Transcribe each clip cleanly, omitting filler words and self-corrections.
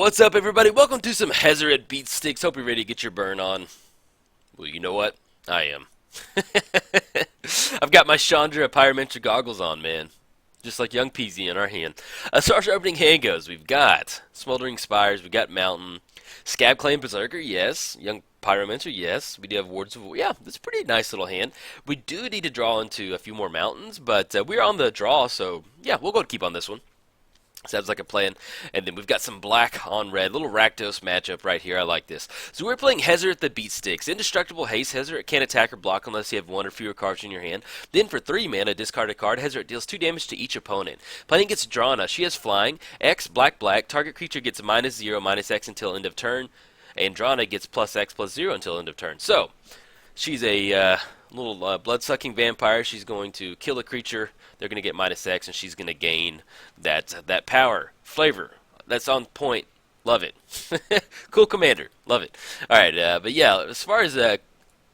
What's up, everybody? Welcome to some Hazoret Beat Sticks. Hope you're ready to get your burn on. Well, you know what? I am. I've got my Chandra Pyromancer goggles on, man. Just like young Peasy in our hand. As far as our opening hand goes, we've got Smoldering Spires, we've got Mountain, Scab Claim Berserker, yes. Young Pyromancer, yes. We do have Wards of War. Yeah, that's a pretty nice little hand. We do need to draw into a few more mountains, but we're on the draw, so yeah, we'll go and keep on this one. Sounds like a plan. And then we've got some black on red. Little Rakdos matchup right here. I like this. So we're playing Hazoret the Beat Sticks. Indestructible haste. Hazoret can't attack or block unless you have one or fewer cards in your hand. Then for 3 mana, discard a card. Hazoret deals 2 damage to each opponent. Playing against Drana. She has flying. X, black, black. Target creature gets -0, -X until end of turn. And Drana gets +X, +0 until end of turn. So, she's a little blood-sucking vampire. She's going to kill a creature. They're going to get -X, and she's going to gain that power, flavor. That's on point. Love it. Cool commander. Love it. All right, but yeah, as far as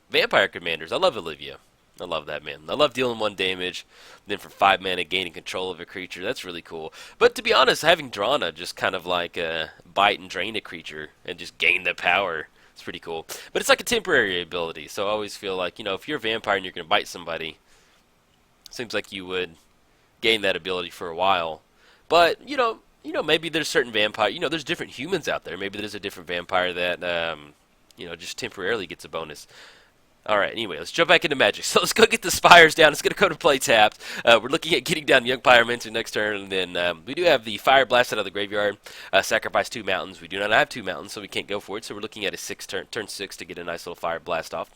vampire commanders, I love Olivia. I love that, man. I love dealing 1 damage, then for 5 mana gaining control of a creature. That's really cool. But to be honest, having Drana just kind of like bite and drain a creature and just gain the power. It's pretty cool. But it's like a temporary ability, so I always feel like, if you're a vampire and you're going to bite somebody, it seems like you would gain that ability for a while. But, maybe there's certain vampire, there's different humans out there. Maybe there's a different vampire that, just temporarily gets a bonus. Alright, anyway, let's jump back into Magic. So let's go get the Spires down. It's going to go to play tapped. We're looking at getting down Young Pyromancer next turn, and then we do have the Fire Blast out of the graveyard. Sacrifice 2 mountains. We do not have 2 mountains, so we can't go for it. So we're looking at a turn 6 to get a nice little Fire Blast off.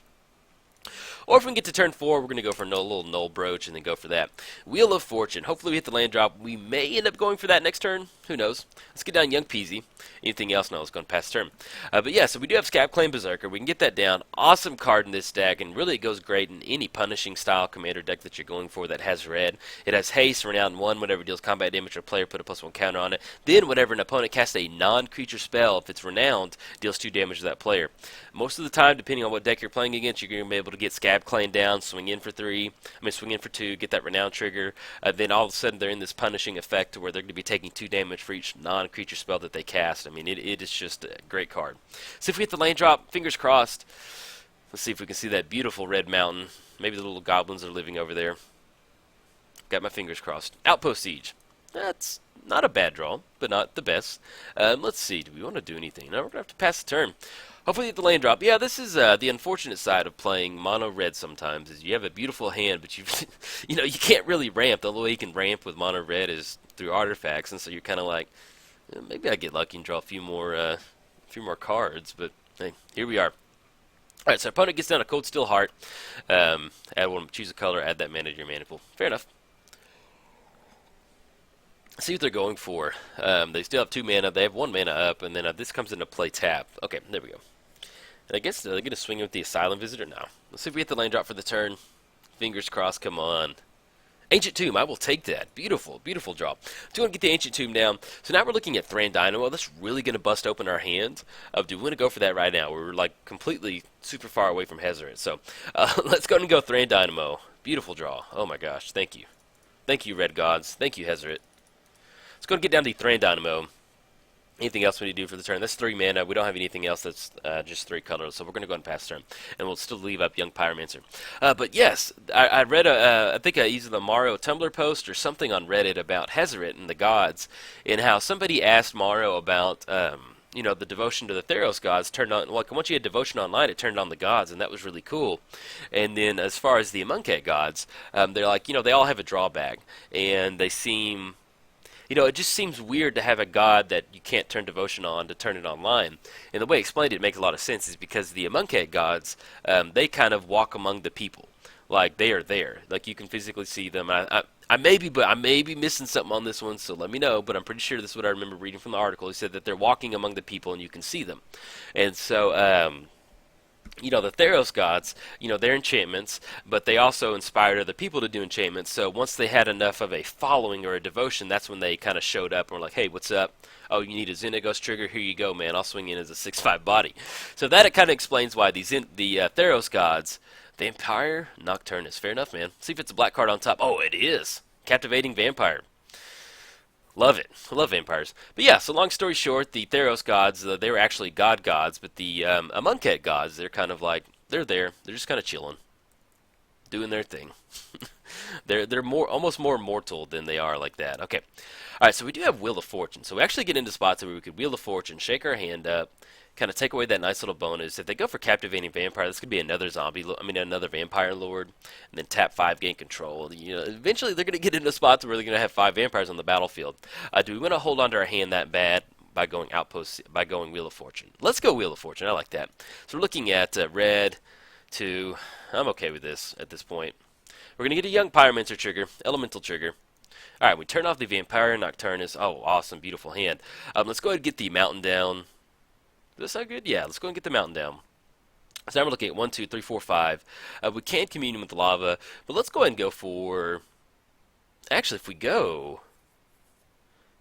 Or if we can get to turn 4, we're going to go for a little Null Brooch and then go for that. Wheel of Fortune. Hopefully we hit the land drop. We may end up going for that next turn. Who knows? Let's get down Young Peasy. Anything else? No, let's go and pass turn. But yeah, so we do have Scab Claim Berserker. We can get that down. Awesome card in this deck, and really it goes great in any punishing style commander deck that you're going for that has red. It has haste, renown 1, whenever it deals combat damage to a player, put a +1 counter on it. Then whenever an opponent casts a non-creature spell, if it's renowned, deals 2 damage to that player. Most of the time, depending on what deck you're playing against, you're going to be able to get Scab Claim down, swing in for 2, get that renown trigger. Then all of a sudden they're in this punishing effect where they're going to be taking 2 damage for each non-creature spell that they cast. I mean, it is just a great card. So if we hit the lane drop, fingers crossed. Let's see if we can see that beautiful red mountain. Maybe the little goblins are living over there. Got my fingers crossed. Outpost Siege. That's not a bad draw, but not the best. Let's see. Do we want to do anything? No, we're going to have to pass the turn. Hopefully hit the lane drop. Yeah, this is the unfortunate side of playing mono red sometimes, is you have a beautiful hand, but you you can't really ramp. The only way you can ramp with mono red is through artifacts, and so you're kind of like, maybe I get lucky and draw a few more cards, but hey, here we are. Alright, so opponent gets down a Cold Steel Heart. Add one, choose a color, add that mana to your mana pool. Fair enough. See what they're going for. They still have 2 mana. They have 1 mana up, and then this comes into play tap. Okay, there we go. And I guess they're going to swing with the Asylum Visitor now. Let's see if we hit the lane drop for the turn. Fingers crossed, come on. Ancient Tomb, I will take that. Beautiful, beautiful draw. Do want to get the Ancient Tomb down. So now we're looking at Thran Dynamo. That's really going to bust open our hand. Do we want to go for that right now? We're like completely super far away from Hazoret. So let's go and go Thran Dynamo. Beautiful draw. Oh my gosh, thank you. Thank you, Red Gods. Thank you, Hazoret. Let's go and get down to Thran Dynamo. Anything else we need to do for the turn? That's 3 mana. We don't have anything else that's just 3 colors, so we're going to go and pass turn. And we'll still leave up Young Pyromancer. But yes, I read, I think either the Mario Tumblr post or something on Reddit about Hazoret and the gods, and how somebody asked Mario about, the devotion to the Theros gods turned on, like once you had devotion online, it turned on the gods, and that was really cool. And then as far as the Amonkhet gods, they're like, they all have a drawback, and they seem... it just seems weird to have a god that you can't turn devotion on to turn it online. And the way I explained it makes a lot of sense is because the Amonkhet gods, they kind of walk among the people. Like, they are there. Like, you can physically see them. I may be missing something on this one, so let me know. But I'm pretty sure this is what I remember reading from the article. He said that they're walking among the people and you can see them. And so... the Theros gods, they're enchantments, but they also inspired other people to do enchantments. So once they had enough of a following or a devotion, that's when they kind of showed up and were like, hey, what's up? Oh, you need a Xenagos trigger? Here you go, man. I'll swing in as a 6/5 body. So that kind of explains why the Theros gods, Vampire Nocturnus. Fair enough, man. See if it's a black card on top. Oh, it is. Captivating Vampire. Love it. I love vampires. But yeah, so long story short, the Theros gods, they were actually god gods, but the Amonkhet gods, they're kind of like, they're there. They're just kind of chilling, doing their thing. They're more almost more mortal than they are like that. Okay. All right, so we do have Wheel of Fortune. So we actually get into spots where we could Wheel of Fortune, shake our hand up, kind of take away that nice little bonus. If they go for Captivating Vampire, this could be another another Vampire Lord, and then tap 5, gain control. You know, eventually they're going to get into spots where they're going to have 5 vampires on the battlefield. Do we want to hold on to our hand that bad by going Outpost, by going Wheel of Fortune? Let's go Wheel of Fortune. I like that. So we're looking at red, 2. I'm okay with this at this point. We're going to get a Young Pyromancer trigger, Elemental trigger. Alright, we turn off the Vampire Nocturnus. Oh, awesome, beautiful hand. Let's go ahead and get the Mountain down. Does that sound good? Yeah, let's go and get the Mountain down. So now we're looking at 1, 2, 3, 4, 5. We can't commune with the lava, but let's go ahead and go for... Actually, if we go...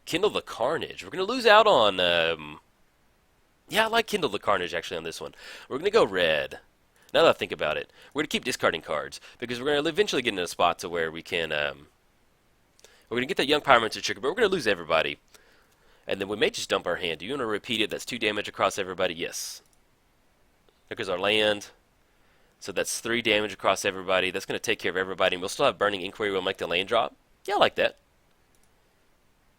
Kindle the Carnage. We're going to lose out on... Yeah, I like Kindle the Carnage, actually, on this one. We're going to go red. Now that I think about it, we're going to keep discarding cards, because we're going to eventually get into a spot to where we can... We're going to get that Young Pyromancer trigger, but we're going to lose everybody. And then we may just dump our hand. Do you want to repeat it? That's 2 damage across everybody? Yes. There goes our land. So that's 3 damage across everybody. That's going to take care of everybody. And we'll still have Burning Inquiry. We'll make the land drop. Yeah, I like that.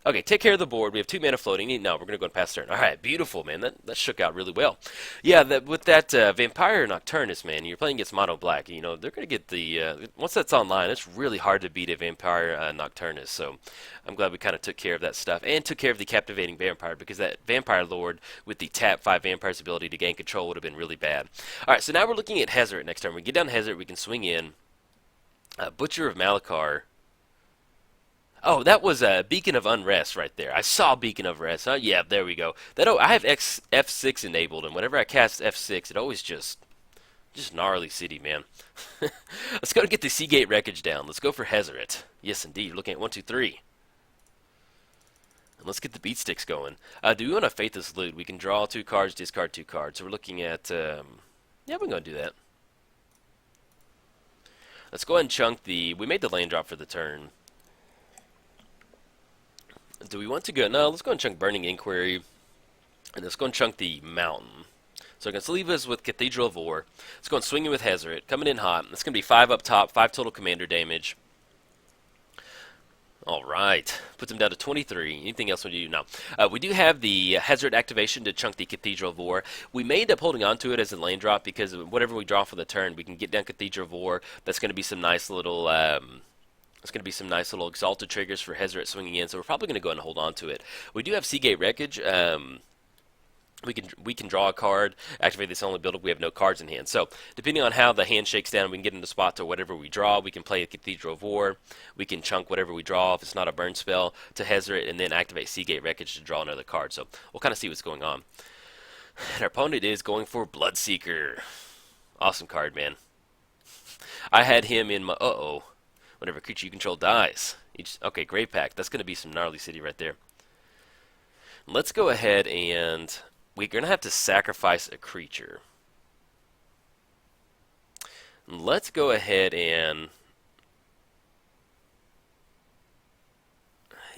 Okay, take care of the board. We have 2 mana floating. No, we're going to go and pass turn. All right, beautiful, man. That shook out really well. Yeah, with that Vampire Nocturnus, man, you're playing against Mono Black. You know, they're going to get the... once that's online, it's really hard to beat a Vampire Nocturnus. So I'm glad we kind of took care of that stuff. And took care of the Captivating Vampire, because that Vampire Lord with the tap 5 Vampire's ability to gain control would have been really bad. All right, so now we're looking at Hazoret next turn. We get down Hazoret, we can swing in. Butcher of Malachar. Oh, that was a Beacon of Unrest right there. I saw Beacon of Rest. Huh? Yeah, there we go. I have F6 enabled, and whenever I cast F6, it always just gnarly city, man. Let's go and get the Seagate Wreckage down. Let's go for Hazoret. Yes, indeed. You're looking at 1, 2, 3. And let's get the beat sticks going. Do we want to Faithless Loot? We can draw 2 cards, discard 2 cards. So we're looking at... yeah, we're going to do that. Let's go ahead and chunk the... We made the land drop for the turn. Do we want to go? No, let's go and chunk Burning Inquiry. And let's go and chunk the Mountain. So we're going to leave us with Cathedral of War. Let's go and swing it with Hazoret. Coming in hot. It's going to be 5 up top, 5 total commander damage. Alright. Puts him down to 23. Anything else we do? No. We do have the Hazoret activation to chunk the Cathedral of War. We may end up holding on to it as a lane drop, because whatever we draw for the turn, we can get down Cathedral of War. That's going to be some nice little... It's going to be some nice little Exalted triggers for Hazoret swinging in, so we're probably going to go ahead and hold on to it. We do have Seagate Wreckage. We can draw a card, activate this only build-up. We have no cards in hand. So depending on how the hand shakes down, we can get into spot to whatever we draw. We can play a Cathedral of War. We can chunk whatever we draw if it's not a burn spell to Hazoret, and then activate Seagate Wreckage to draw another card. So we'll kind of see what's going on. And our opponent is going for Bloodseeker. Awesome card, man. I had him in my... Uh-oh. Whenever a creature you control dies. Okay, Grave Pact. That's going to be some gnarly city right there. Let's go ahead and... We're going to have to sacrifice a creature. Let's go ahead and...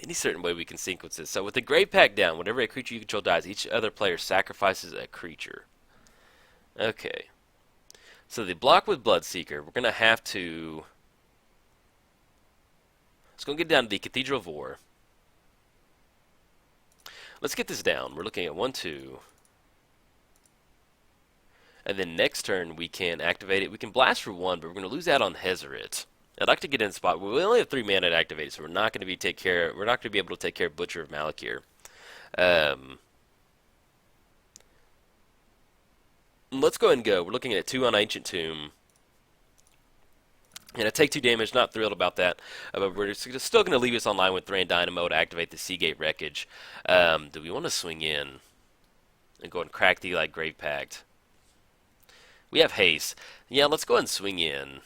Any certain way we can sequence this. So with the Grave Pact down, whenever a creature you control dies, each other player sacrifices a creature. Okay. So the block with Bloodseeker, we're going to have to... Let's go get down to the Cathedral of War. Let's get this down. We're looking at 1, 2. And then next turn we can activate it. We can blast for 1, but we're going to lose out on Hazoret. I'd like to get in a spot. We only have 3 mana to activate, so we're not going to be We're not going to be able to take care of Butcher of Malachir. Let's go ahead and go. We're looking at 2 on Ancient Tomb. And I take 2 damage, not thrilled about that. But we're still going to leave us online with Thran Dynamo to activate the Seagate Wreckage. Do we want to swing in and go and crack the Grave Pact? We have haste. Yeah, let's go ahead and swing in.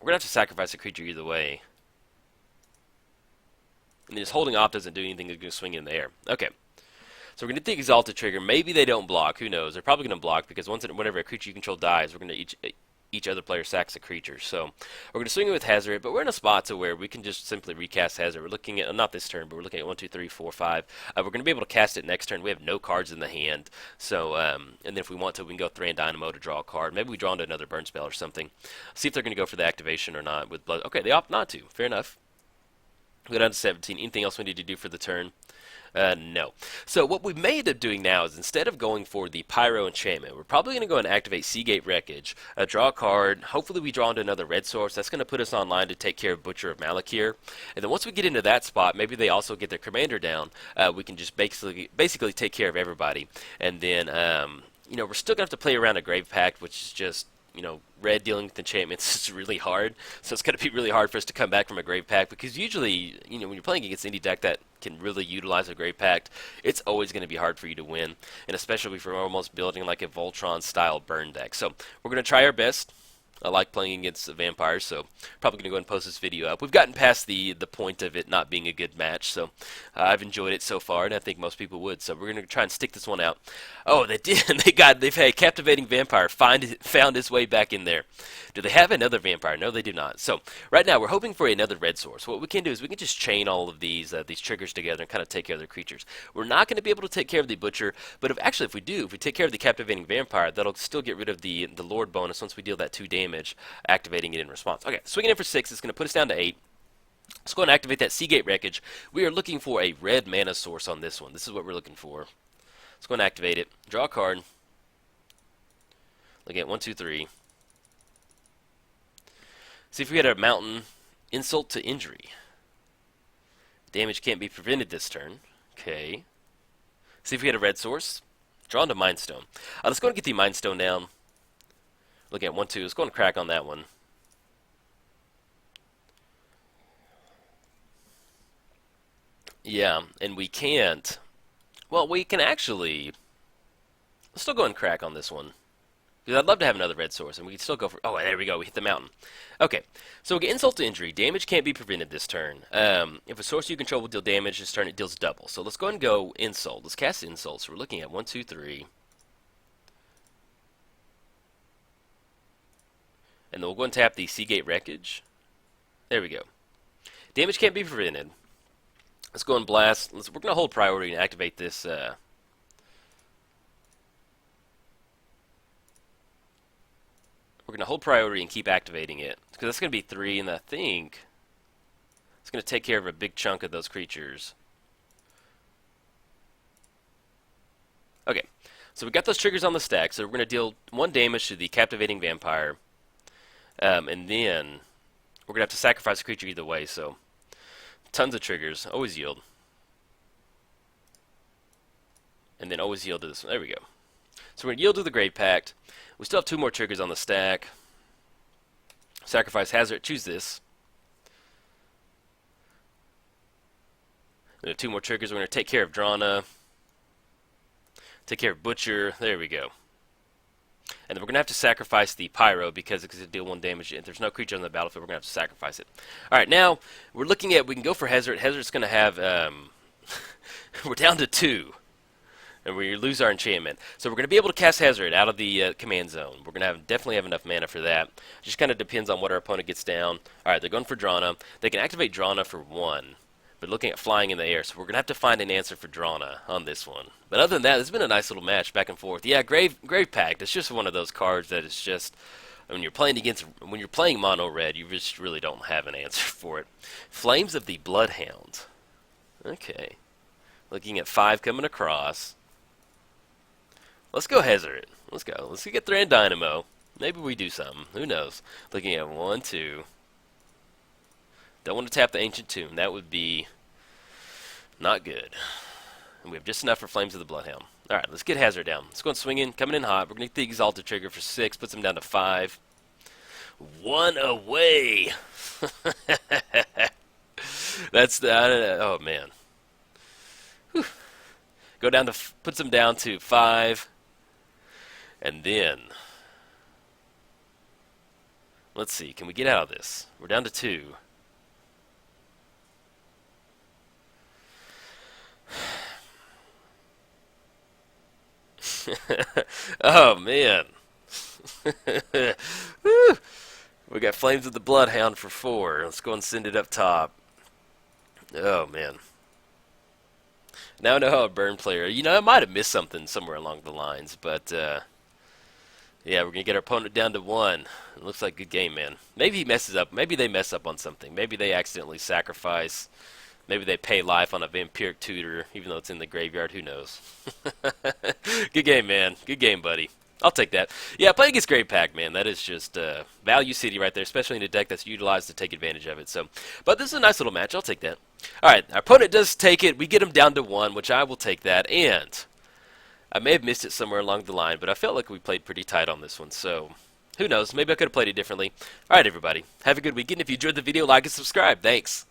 We're going to have to sacrifice a creature either way. And just holding off doesn't do anything. They're going to swing in the air. Okay. So we're going to get the Exalted trigger. Maybe they don't block. Who knows? They're probably going to block, because whenever a creature you control dies, we're going to each other player sacks a creature. So we're going to swing it with Hazoret, but we're in a spot to where we can just simply recast Hazoret. We're looking at, not this turn, but we're looking at 1, 2, 3, 4, 5. We're going to be able to cast it next turn. We have no cards in the hand. So, and then if we want to, we can go Thran Dynamo to draw a card. Maybe we draw into another burn spell or something. See if they're going to go for the activation or not with blood. Okay, they opt not to. Fair enough. We go down to 17. Anything else we need to do for the turn? No. So what we may end up doing now is instead of going for the Pyro enchantment, we're probably going to go and activate Seagate Wreckage, draw a card. Hopefully we draw into another red source. That's going to put us online to take care of Butcher of Malakir. And then once we get into that spot, maybe they also get their commander down. We can just basically take care of everybody. And then, you know, we're still going to have to play around a Grave Pact, which is just, you know, red dealing with enchantments is really hard. So it's going to be really hard for us to come back from a Grave Pact, because usually, you know, when you're playing against any deck that can really utilize a Grave Pact, it's always going to be hard for you to win, and especially if we're almost building like a Voltron-style burn deck. So we're going to try our best. I like playing against vampires, so probably going to go ahead and post this video up. We've gotten past the point of it not being a good match, so I've enjoyed it so far, and I think most people would. So we're going to try and stick this one out. Oh, they did. They've had Captivating Vampire found his way back in there. Do they have another vampire? No, they do not. So right now we're hoping for another red source. What we can do is we can just chain all of these triggers together and kind of take care of their creatures. We're not going to be able to take care of the Butcher, but if we take care of the Captivating Vampire, that'll still get rid of the Lord bonus once we deal that 2 damage, activating it in response. Okay, swinging in for 6. It's going to put us down to 8. Let's go and activate that Seagate Wreckage. We are looking for a red mana source on this one. This is what we're looking for. Let's go and activate it. Draw a card. Look at 1, 2, 3. See if we had a mountain. Insult to injury. Damage can't be prevented this turn. Okay. See if we had a red source. Draw into Mind Stone. Let's go and get the Mind Stone down. Look at 1, 2. Let's go and crack on that one. Yeah, and we can't. Well, we can actually. Let's still go and crack on this one. Because I'd love to have another red source, and we can still go for... Oh, there we go. We hit the mountain. Okay, so we get insult to injury. Damage can't be prevented this turn. If a source you control will deal damage this turn, it deals double. So let's go ahead and go insult. Let's cast insult. So we're looking at 1, 2, 3. And then we'll go and tap the Seagate Wreckage. There we go. Damage can't be prevented. Let's go and blast. We're going to hold priority and activate this... We're going to hold priority and keep activating it, because that's going to be 3, and I think it's going to take care of a big chunk of those creatures. Okay, so we got those triggers on the stack, so we're going to deal 1 damage to the Captivating Vampire, and then we're going to have to sacrifice a creature either way, so tons of triggers. Always yield. And then always yield to this one. There we go. So we're going to yield to the Grave Pact. We still have 2 more triggers on the stack. Sacrifice Hazoret. Choose this. We have 2 more triggers. We're going to take care of Drana. Take care of Butcher. There we go. And then we're going to have to sacrifice the Pyro because it's going to deal 1 damage. If there's no creature on the battlefield, we're going to have to sacrifice it. Alright, now we're looking at... We can go for Hazoret. Hazoret's going to have... we're down to 2. And we lose our enchantment. So we're going to be able to cast Hazoret out of the command zone. We're going to definitely have enough mana for that. Just kind of depends on what our opponent gets down. Alright, they're going for Drana. They can activate Drana for 1. But looking at flying in the air. So we're going to have to find an answer for Drana on this one. But other than that, it's been a nice little match back and forth. Yeah, Grave Pact. It's just one of those cards that is just... When you're playing mono red, you just really don't have an answer for it. Flames of the Bloodhound. Okay. Looking at 5 coming across. Let's go Hazoret. Let's go. Let's get Thran Dynamo. Maybe we do something. Who knows? Looking at 1, 2. Don't want to tap the Ancient Tomb. That would be not good. And we have just enough for Flames of the Bloodhound. Alright, let's get Hazoret down. Let's go and swing in. Coming in hot. We're going to get the Exalted trigger for 6. Puts him down to 5. 1 away. That's the... oh, man. Whew. Go down to... Puts him down to 5. And then, let's see, can we get out of this? We're down to 2. Oh, man. Woo! We got Flames of the Bloodhound for 4. Let's go and send it up top. Oh, man. Now I know how a burn player... You know, I might have missed something somewhere along the lines, but... yeah, we're going to get our opponent down to 1. It looks like a good game, man. Maybe he messes up. Maybe they mess up on something. Maybe they accidentally sacrifice. Maybe they pay life on a Vampiric Tutor, even though it's in the graveyard. Who knows? Good game, man. Good game, buddy. I'll take that. Yeah, playing against Great Pact, man. That is just value city right there, especially in a deck that's utilized to take advantage of it. So, but this is a nice little match. I'll take that. All right, our opponent does take it. We get him down to 1, which I will take that. And I may have missed it somewhere along the line, but I felt like we played pretty tight on this one. So, who knows? Maybe I could have played it differently. All right, everybody. Have a good weekend. If you enjoyed the video, like and subscribe. Thanks.